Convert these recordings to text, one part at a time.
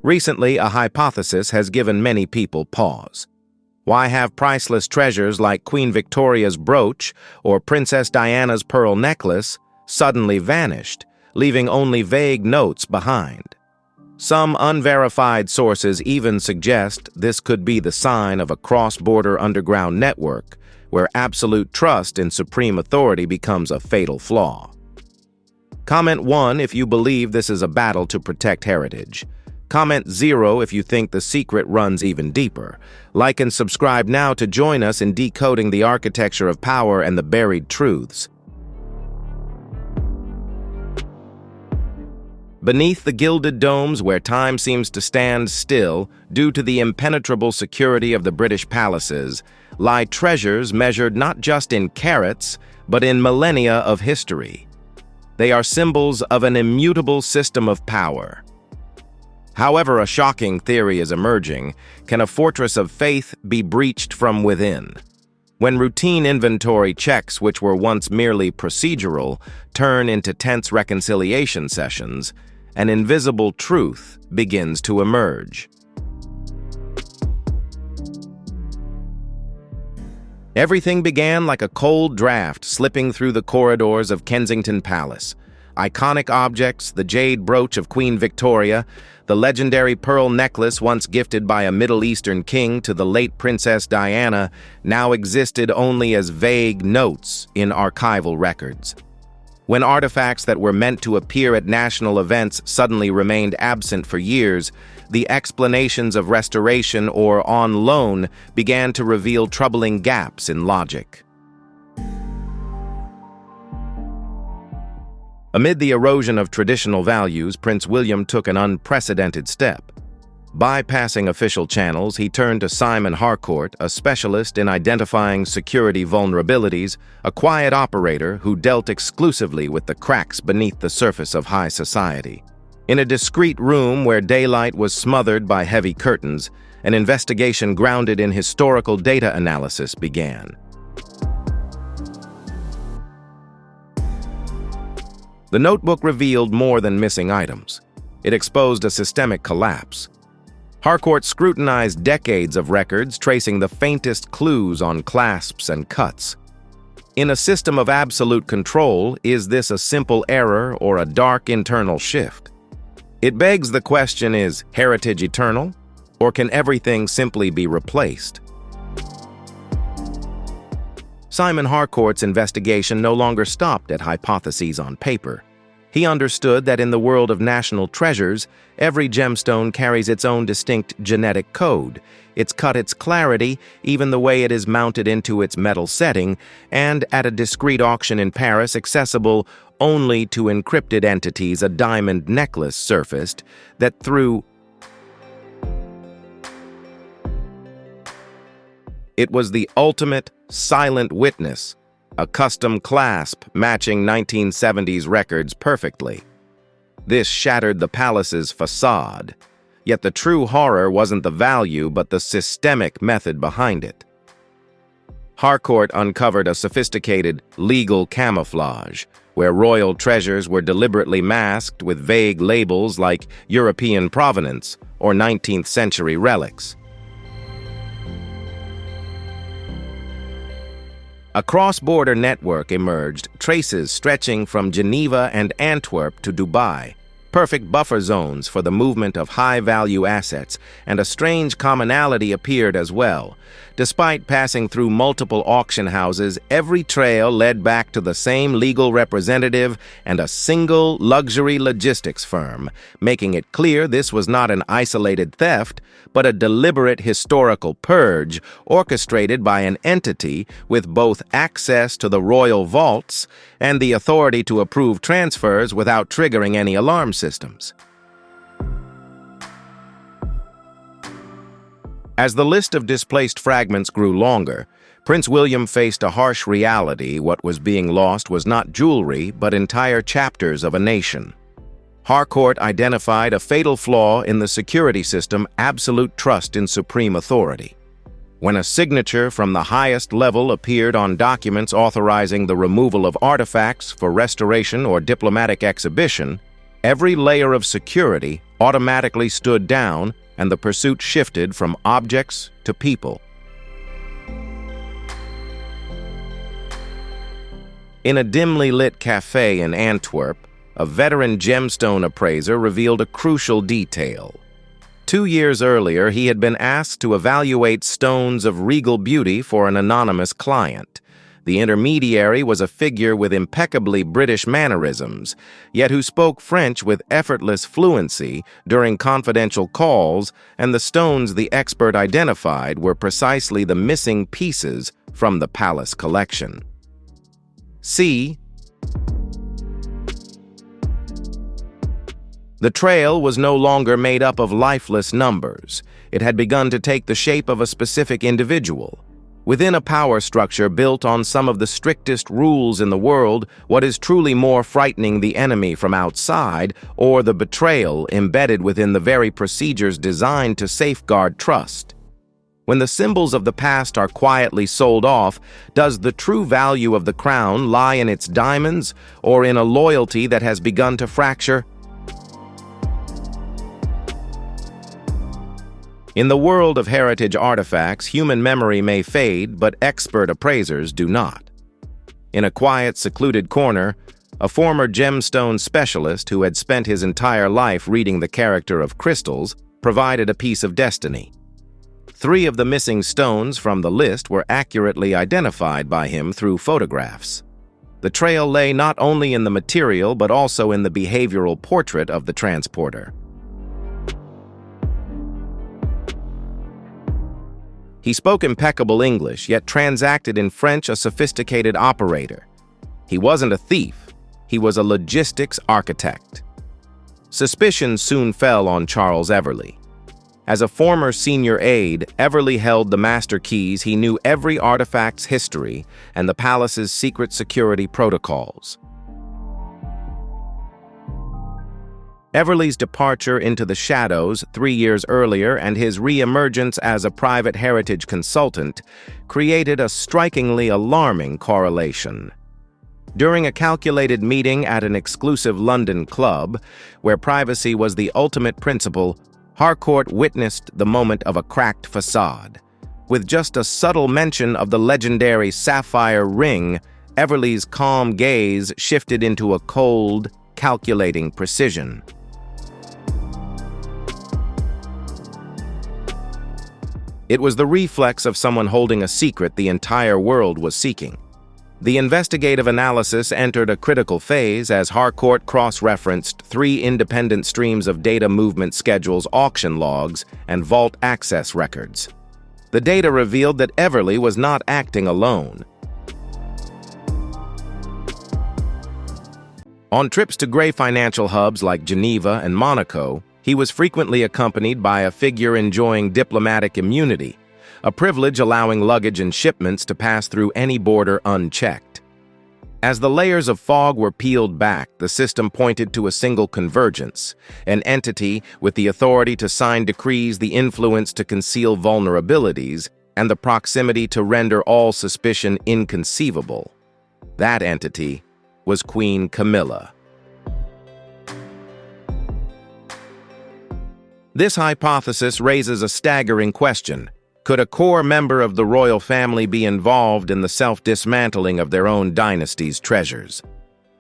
Recently, a hypothesis has given many people pause. Why have priceless treasures like Queen Victoria's brooch or Princess Diana's pearl necklace suddenly vanished, leaving only vague notes behind? Some unverified sources even suggest this could be the sign of a cross-border underground network where absolute trust in supreme authority becomes a fatal flaw. Comment 1 if you believe this is a battle to protect heritage. Comment 0 if you think the secret runs even deeper. Like and subscribe now to join us in decoding the architecture of power and the buried truths. Beneath the gilded domes where time seems to stand still due to the impenetrable security of the British palaces, lie treasures measured not just in carats, but in millennia of history. They are symbols of an immutable system of power. However, a shocking theory is emerging. Can a fortress of faith be breached from within? When routine inventory checks, which were once merely procedural, turn into tense reconciliation sessions, an invisible truth begins to emerge. Everything began like a cold draft slipping through the corridors of Kensington Palace. Iconic objects, the jade brooch of Queen Victoria, the legendary pearl necklace once gifted by a Middle Eastern king to the late Princess Diana, now existed only as vague notes in archival records. When artifacts that were meant to appear at national events suddenly remained absent for years, the explanations of restoration or on loan began to reveal troubling gaps in logic. Amid the erosion of traditional values, Prince William took an unprecedented step. Bypassing official channels, he turned to Simon Harcourt, a specialist in identifying security vulnerabilities, a quiet operator who dealt exclusively with the cracks beneath the surface of high society. In a discreet room where daylight was smothered by heavy curtains, an investigation grounded in historical data analysis began. The notebook revealed more than missing items. It exposed a systemic collapse. Harcourt scrutinized decades of records, tracing the faintest clues on clasps and cuts. In a system of absolute control, is this a simple error or a dark internal shift? It begs the question, is heritage eternal, or can everything simply be replaced? Simon Harcourt's investigation no longer stopped at hypotheses on paper. He understood that in the world of national treasures, every gemstone carries its own distinct genetic code, its cut, its clarity, even the way it is mounted into its metal setting, and at a discreet auction in Paris accessible only to encrypted entities, a diamond necklace surfaced that through it was the ultimate silent witness, a custom clasp matching 1970s records perfectly. This shattered the palace's facade, yet the true horror wasn't the value but the systemic method behind it. Harcourt uncovered a sophisticated legal camouflage, where royal treasures were deliberately masked with vague labels like European provenance or 19th century relics. A cross-border network emerged, traces stretching from Geneva and Antwerp to Dubai, perfect buffer zones for the movement of high-value assets, and a strange commonality appeared as well. Despite passing through multiple auction houses, every trail led back to the same legal representative and a single luxury logistics firm, making it clear this was not an isolated theft, but a deliberate historical purge orchestrated by an entity with both access to the royal vaults and the authority to approve transfers without triggering any alarm systems. As the list of displaced fragments grew longer, Prince William faced a harsh reality. What was being lost was not jewelry, but entire chapters of a nation. Harcourt identified a fatal flaw in the security system: absolute trust in supreme authority. When a signature from the highest level appeared on documents authorizing the removal of artifacts for restoration or diplomatic exhibition, every layer of security automatically stood down, and the pursuit shifted from objects to people. In a dimly lit cafe in Antwerp, a veteran gemstone appraiser revealed a crucial detail. 2 years earlier, he had been asked to evaluate stones of regal beauty for an anonymous client. The intermediary was a figure with impeccably British mannerisms, yet who spoke French with effortless fluency during confidential calls, and the stones the expert identified were precisely the missing pieces from the palace collection. C. The trail was no longer made up of lifeless numbers. It had begun to take the shape of a specific individual. Within a power structure built on some of the strictest rules in the world, what is truly more frightening, the enemy from outside or the betrayal embedded within the very procedures designed to safeguard trust? When the symbols of the past are quietly sold off, does the true value of the crown lie in its diamonds or in a loyalty that has begun to fracture? In the world of heritage artifacts, human memory may fade, but expert appraisers do not. In a quiet, secluded corner, a former gemstone specialist who had spent his entire life reading the character of crystals provided a piece of destiny. 3 of the missing stones from the list were accurately identified by him through photographs. The trail lay not only in the material but also in the behavioral portrait of the transporter. He spoke impeccable English, yet transacted in French, a sophisticated operator. He wasn't a thief, he was a logistics architect. Suspicion soon fell on Charles Everley. As a former senior aide, Everley held the master keys. He knew every artifact's history and the palace's secret security protocols. Everley's departure into the shadows 3 years earlier and his re-emergence as a private heritage consultant created a strikingly alarming correlation. During a calculated meeting at an exclusive London club, where privacy was the ultimate principle, Harcourt witnessed the moment of a cracked facade. With just a subtle mention of the legendary sapphire ring, Everley's calm gaze shifted into a cold, calculating precision. It was the reflex of someone holding a secret the entire world was seeking. The investigative analysis entered a critical phase as Harcourt cross-referenced 3 independent streams of data movement schedules, auction logs, and vault access records. The data revealed that Everley was not acting alone. On trips to gray financial hubs like Geneva and Monaco, he was frequently accompanied by a figure enjoying diplomatic immunity, a privilege allowing luggage and shipments to pass through any border unchecked. As the layers of fog were peeled back, the system pointed to a single convergence, an entity with the authority to sign decrees, the influence to conceal vulnerabilities, and the proximity to render all suspicion inconceivable. That entity was Queen Camilla. This hypothesis raises a staggering question. Could a core member of the royal family be involved in the self-dismantling of their own dynasty's treasures?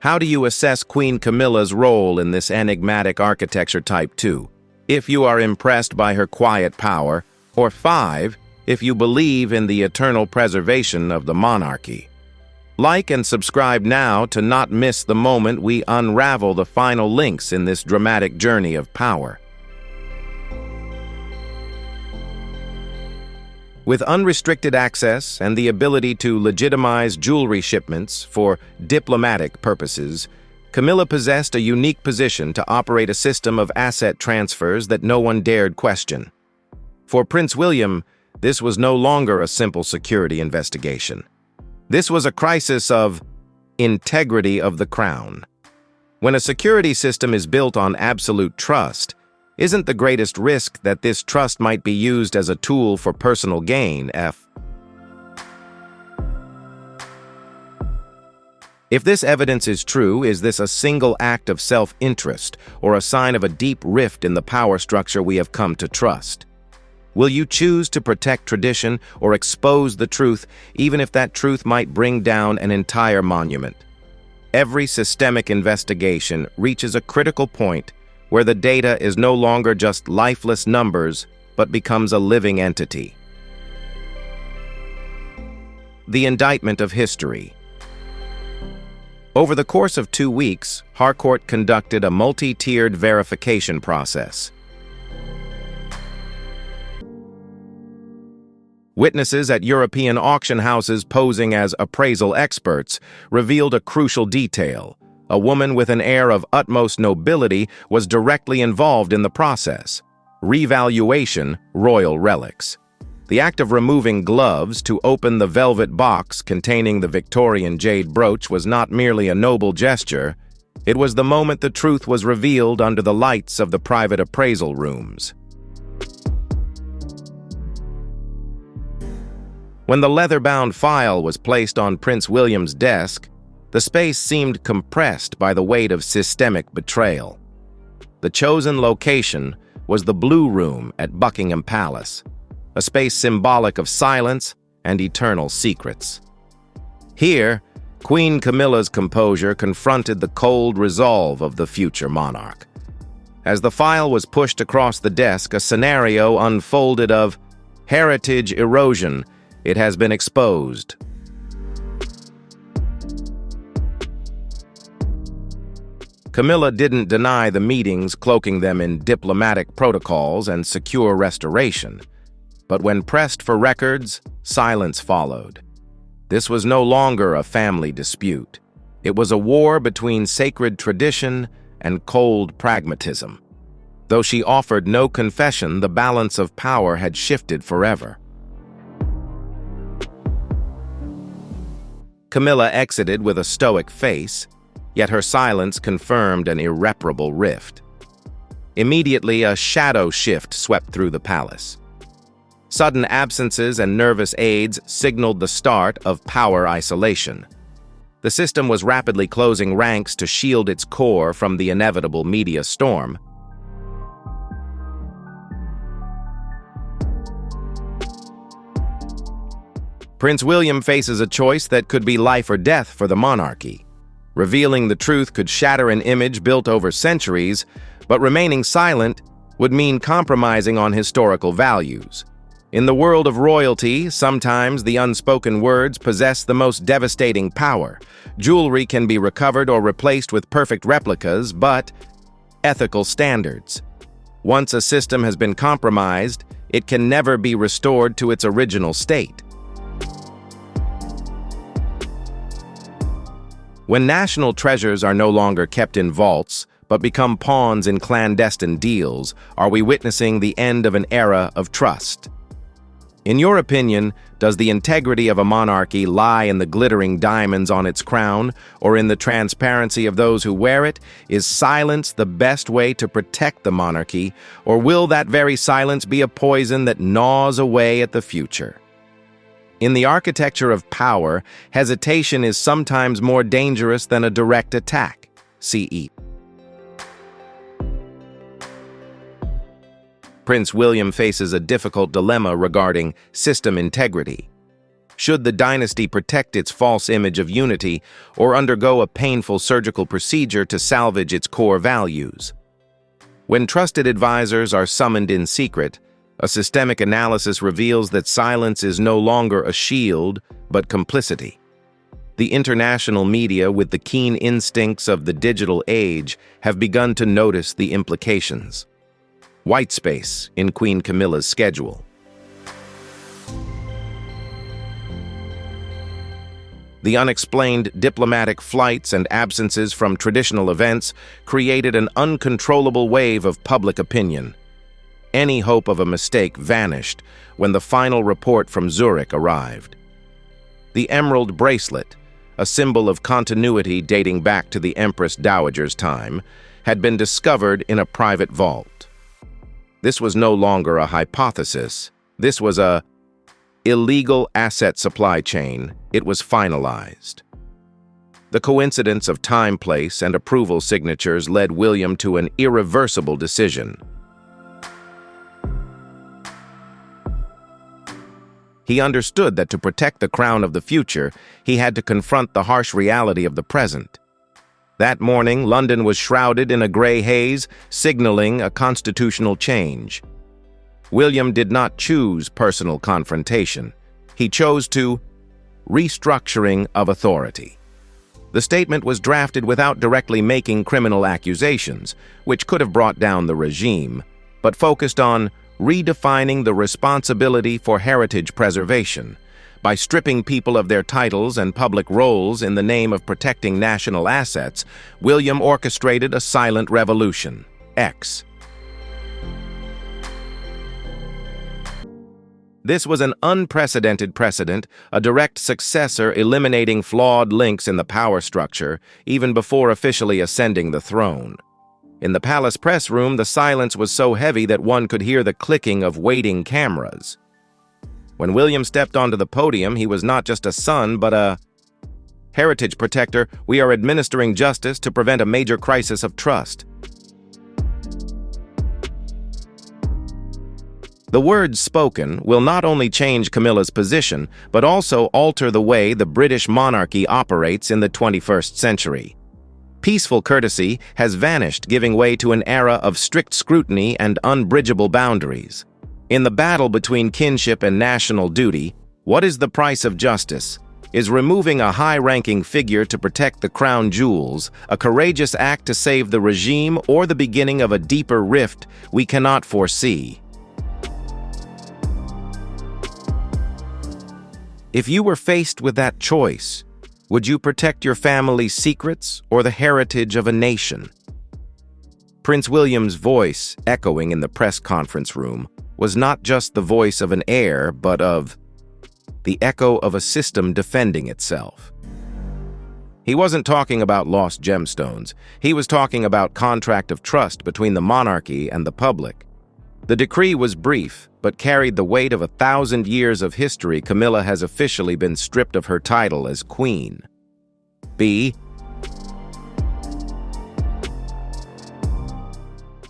How do you assess Queen Camilla's role in this enigmatic architecture? Type 2, if you are impressed by her quiet power, or 5, if you believe in the eternal preservation of the monarchy. Like and subscribe now to not miss the moment we unravel the final links in this dramatic journey of power. With unrestricted access and the ability to legitimize jewelry shipments for diplomatic purposes, Camilla possessed a unique position to operate a system of asset transfers that no one dared question. For Prince William, this was no longer a simple security investigation. This was a crisis of integrity of the crown. When a security system is built on absolute trust, isn't the greatest risk that this trust might be used as a tool for personal gain? If this evidence is true, is this a single act of self-interest or a sign of a deep rift in the power structure we have come to trust? Will you choose to protect tradition or expose the truth, even if that truth might bring down an entire monument? Every systemic investigation reaches a critical point where the data is no longer just lifeless numbers, but becomes a living entity. The indictment of history. Over the course of 2 weeks, Harcourt conducted a multi-tiered verification process. Witnesses at European auction houses posing as appraisal experts revealed a crucial detail. A woman with an air of utmost nobility was directly involved in the process. Revaluation, royal relics. The act of removing gloves to open the velvet box containing the Victorian jade brooch was not merely a noble gesture. It was the moment the truth was revealed under the lights of the private appraisal rooms. When the leather-bound file was placed on Prince William's desk, the space seemed compressed by the weight of systemic betrayal. The chosen location was the Blue Room at Buckingham Palace, a space symbolic of silence and eternal secrets. Here, Queen Camilla's composure confronted the cold resolve of the future monarch. As the file was pushed across the desk, a scenario unfolded of heritage erosion. It has been exposed. Camilla didn't deny the meetings, cloaking them in diplomatic protocols and secure restoration. But when pressed for records, silence followed. This was no longer a family dispute. It was a war between sacred tradition and cold pragmatism. Though she offered no confession, the balance of power had shifted forever. Camilla exited with a stoic face, yet her silence confirmed an irreparable rift. Immediately, a shadow shift swept through the palace. Sudden absences and nervous aids signaled the start of power isolation. The system was rapidly closing ranks to shield its core from the inevitable media storm. Prince William faces a choice that could be life or death for the monarchy. Revealing the truth could shatter an image built over centuries, but remaining silent would mean compromising on historical values. In the world of royalty, sometimes the unspoken words possess the most devastating power. Jewelry can be recovered or replaced with perfect replicas, but ethical standards. Once a system has been compromised, it can never be restored to its original state. When national treasures are no longer kept in vaults, but become pawns in clandestine deals, are we witnessing the end of an era of trust? In your opinion, does the integrity of a monarchy lie in the glittering diamonds on its crown, or in the transparency of those who wear it? Is silence the best way to protect the monarchy, or will that very silence be a poison that gnaws away at the future? In the architecture of power, hesitation is sometimes more dangerous than a direct attack. CE. Prince William faces a difficult dilemma regarding system integrity. Should the dynasty protect its false image of unity or undergo a painful surgical procedure to salvage its core values? When trusted advisors are summoned in secret, a systemic analysis reveals that silence is no longer a shield, but complicity. The international media, with the keen instincts of the digital age, have begun to notice the implications. White space in Queen Camilla's schedule. The unexplained diplomatic flights and absences from traditional events created an uncontrollable wave of public opinion. Any hope of a mistake vanished when the final report from Zurich arrived. The emerald bracelet, a symbol of continuity dating back to the Empress Dowager's time, had been discovered in a private vault. This was no longer a hypothesis. This was a illegal asset supply chain. It was finalized. The coincidence of time, place, and approval signatures led William to an irreversible decision. He understood that to protect the crown of the future, he had to confront the harsh reality of the present. That morning, London was shrouded in a gray haze, signaling a constitutional change. William did not choose personal confrontation. He chose to restructuring of authority. The statement was drafted without directly making criminal accusations, which could have brought down the regime, but focused on redefining the responsibility for heritage preservation. By stripping people of their titles and public roles in the name of protecting national assets, William orchestrated a silent revolution. X. This was an unprecedented precedent, a direct successor eliminating flawed links in the power structure, even before officially ascending the throne. In the palace press room, the silence was so heavy that one could hear the clicking of waiting cameras. When William stepped onto the podium, he was not just a son, but a heritage protector. We are administering justice to prevent a major crisis of trust. The words spoken will not only change Camilla's position, but also alter the way the British monarchy operates in the 21st century. Peaceful courtesy has vanished, giving way to an era of strict scrutiny and unbridgeable boundaries. In the battle between kinship and national duty, what is the price of justice? Is removing a high-ranking figure to protect the crown jewels a courageous act to save the regime, or the beginning of a deeper rift we cannot foresee? If you were faced with that choice, would you protect your family's secrets or the heritage of a nation? Prince William's voice, echoing in the press conference room, was not just the voice of an heir, but of the echo of a system defending itself. He wasn't talking about lost gemstones. He was talking about contract of trust between the monarchy and the public. The decree was brief, but carried the weight of 1,000 years of history. Camilla has officially been stripped of her title as queen. B.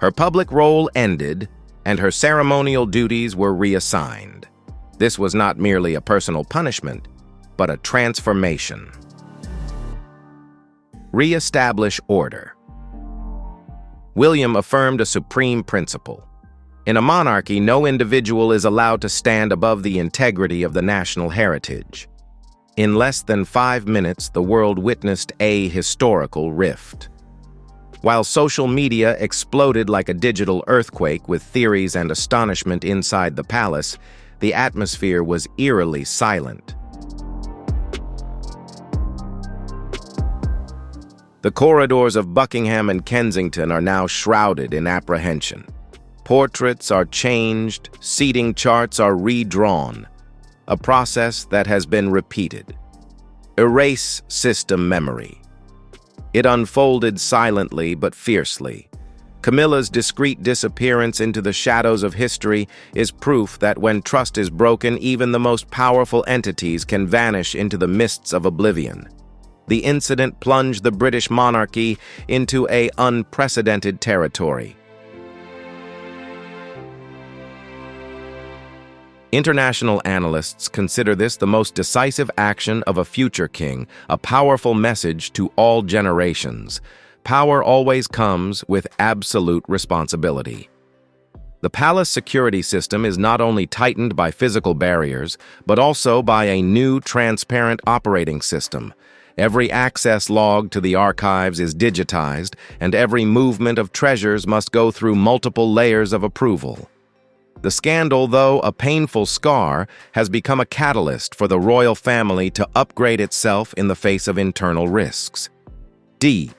Her public role ended, and her ceremonial duties were reassigned. This was not merely a personal punishment, but a transformation. Re-establish order. William affirmed a supreme principle. In a monarchy, no individual is allowed to stand above the integrity of the national heritage. In less than 5 minutes, the world witnessed a historical rift. While social media exploded like a digital earthquake with theories and astonishment inside the palace, the atmosphere was eerily silent. The corridors of Buckingham and Kensington are now shrouded in apprehension. Portraits are changed, seating charts are redrawn, a process that has been repeated. Erase system memory. It unfolded silently but fiercely. Camilla's discreet disappearance into the shadows of history is proof that when trust is broken, even the most powerful entities can vanish into the mists of oblivion. The incident plunged the British monarchy into an unprecedented territory. International analysts consider this the most decisive action of a future king, a powerful message to all generations. Power always comes with absolute responsibility. The palace security system is not only tightened by physical barriers, but also by a new transparent operating system. Every access log to the archives is digitized, and every movement of treasures must go through multiple layers of approval. The scandal, though a painful scar, has become a catalyst for the royal family to upgrade itself in the face of internal risks. D.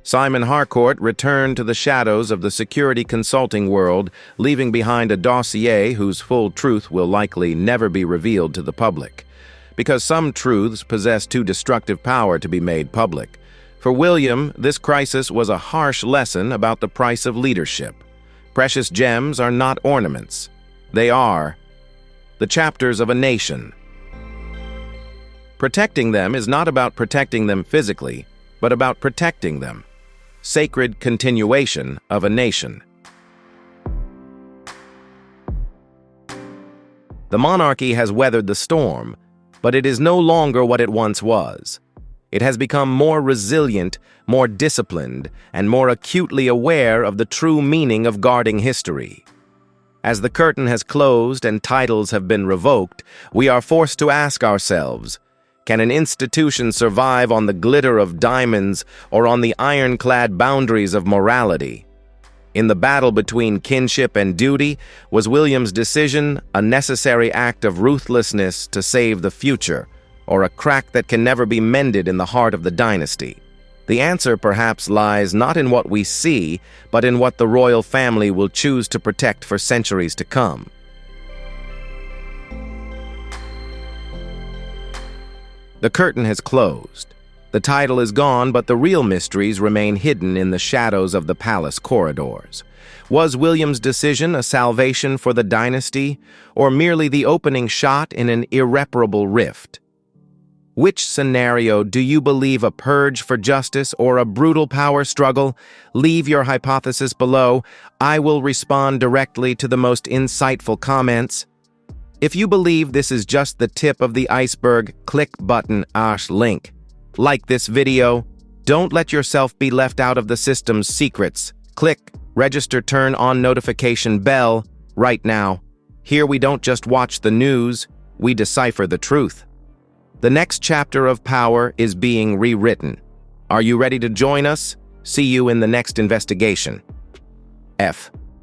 Simon Harcourt returned to the shadows of the security consulting world, leaving behind a dossier whose full truth will likely never be revealed to the public. Because some truths possess too destructive power to be made public. For William, this crisis was a harsh lesson about the price of leadership. Precious gems are not ornaments. They are the chapters of a nation. Protecting them is not about protecting them physically, but about protecting them. Sacred continuation of a nation. The monarchy has weathered the storm, but it is no longer what it once was. It has become more resilient, more disciplined, and more acutely aware of the true meaning of guarding history. As the curtain has closed and titles have been revoked, we are forced to ask ourselves, can an institution survive on the glitter of diamonds or on the ironclad boundaries of morality? In the battle between kinship and duty, was William's decision a necessary act of ruthlessness to save the future, or a crack that can never be mended in the heart of the dynasty? The answer perhaps lies not in what we see, but in what the royal family will choose to protect for centuries to come. The curtain has closed. The title is gone, but the real mysteries remain hidden in the shadows of the palace corridors. Was William's decision a salvation for the dynasty, or merely the opening shot in an irreparable rift? Which scenario do you believe, a purge for justice or a brutal power struggle? Leave your hypothesis below. I will respond directly to the most insightful comments. If you believe this is just the tip of the iceberg, click button link. Like this video. Don't let yourself be left out of the system's secrets. Click register, turn on notification bell right now. Here we don't just watch the news, we decipher the truth. The next chapter of power is being rewritten. Are you ready to join us? See you in the next investigation. F.